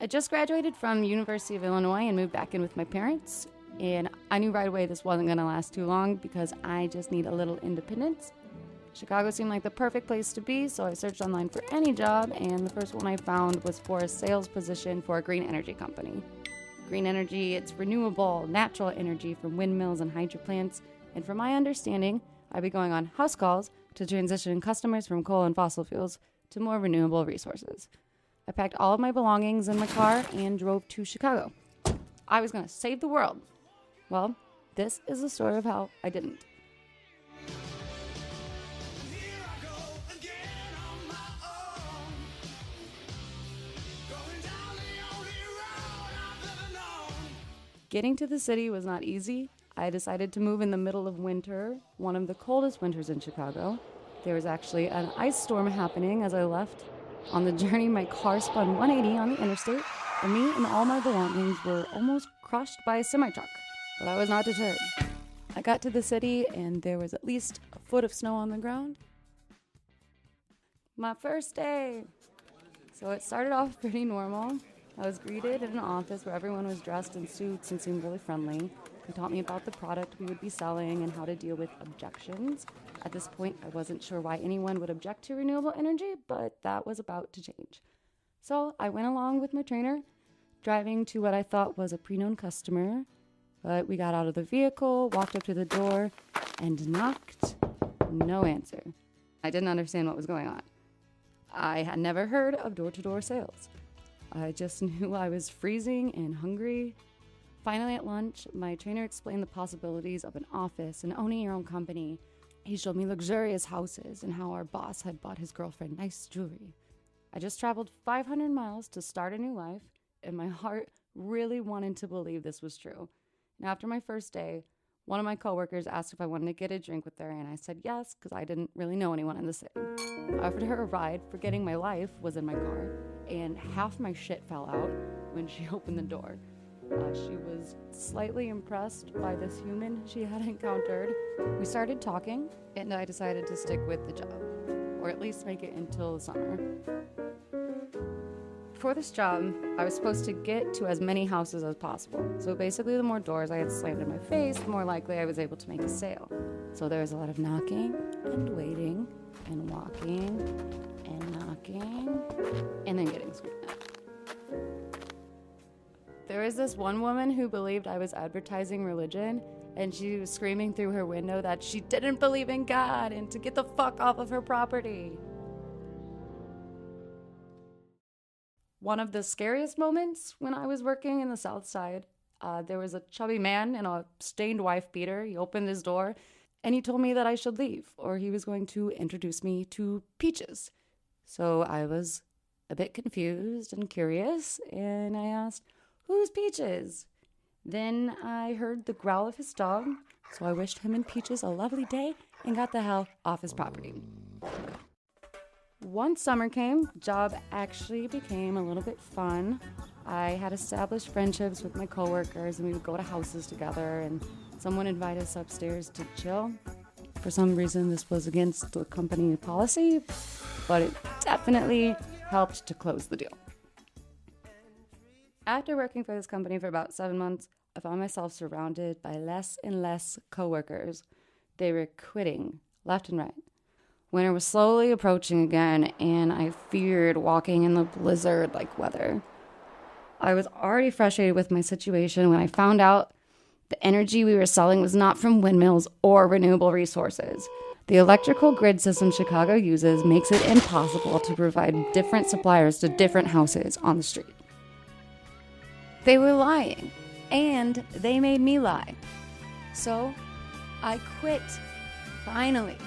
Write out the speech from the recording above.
I just graduated from University of Illinois and moved back in with my parents. And I knew right away this wasn't going to last too long because I just need a little independence. Chicago seemed like the perfect place to be, so I searched online for any job, and the first one I found was for a sales position for a green energy company. Green energy, it's renewable, natural energy from windmills and hydro plants, and from my understanding, I'd be going on house calls to transition customers from coal and fossil fuels to more renewable resources. I packed all of my belongings in my car and drove to Chicago. I was going to save the world. Well, this is the story of how I didn't. Getting to the city was not easy. I decided to move in the middle of winter, one of the coldest winters in Chicago. There was actually an ice storm happening as I left. On the journey, my car spun 180 on the interstate, and me and all my belongings were almost crushed by a semi-truck. But I was not deterred. I got to the city, and there was at least a foot of snow on the ground. My first day. So it started off pretty normal. I was greeted in an office where everyone was dressed in suits and seemed really friendly. They taught me about the product we would be selling and how to deal with objections. At this point, I wasn't sure why anyone would object to renewable energy, but that was about to change. So I went along with my trainer, driving to what I thought was a pre-known customer. But we got out of the vehicle, walked up to the door, and knocked. No answer. I didn't understand what was going on. I had never heard of door-to-door sales. I just knew I was freezing and hungry. Finally, at lunch, my trainer explained the possibilities of an office and owning your own company. He showed me luxurious houses and how our boss had bought his girlfriend nice jewelry. I just traveled 500 miles to start a new life, and my heart really wanted to believe this was true. And after my first day, one of my coworkers asked if I wanted to get a drink with her, and I said yes, because I didn't really know anyone in the city. I offered her a ride, forgetting my life was in my car, and half my shit fell out when she opened the door. She was slightly impressed by this human she had encountered. We started talking, and I decided to stick with the job, or at least make it until the summer. For this job, I was supposed to get to as many houses as possible. So basically, the more doors I had slammed in my face, the more likely I was able to make a sale. So there was a lot of knocking and waiting and walking and knocking and then getting screamed at. There was this one woman who believed I was advertising religion, and she was screaming through her window that she didn't believe in God and to get the fuck off of her property. One of the scariest moments when I was working in the South Side, there was a chubby man in a stained wife beater. He opened his door and he told me that I should leave, or he was going to introduce me to Peaches. So I was a bit confused and curious, and I asked, "Who's Peaches?" Then I heard the growl of his dog, so I wished him and Peaches a lovely day and got the hell off his property. Once summer came, the job actually became a little bit fun. I had established friendships with my coworkers, and we would go to houses together, and someone invited us upstairs to chill. For some reason, this was against the company policy, but it definitely helped to close the deal. After working for this company for about 7 months, I found myself surrounded by less and less coworkers. They were quitting left and right. Winter was slowly approaching again, and I feared walking in the blizzard-like weather. I was already frustrated with my situation when I found out the energy we were selling was not from windmills or renewable resources. The electrical grid system Chicago uses makes it impossible to provide different suppliers to different houses on the street. They were lying, and they made me lie. So I quit, finally.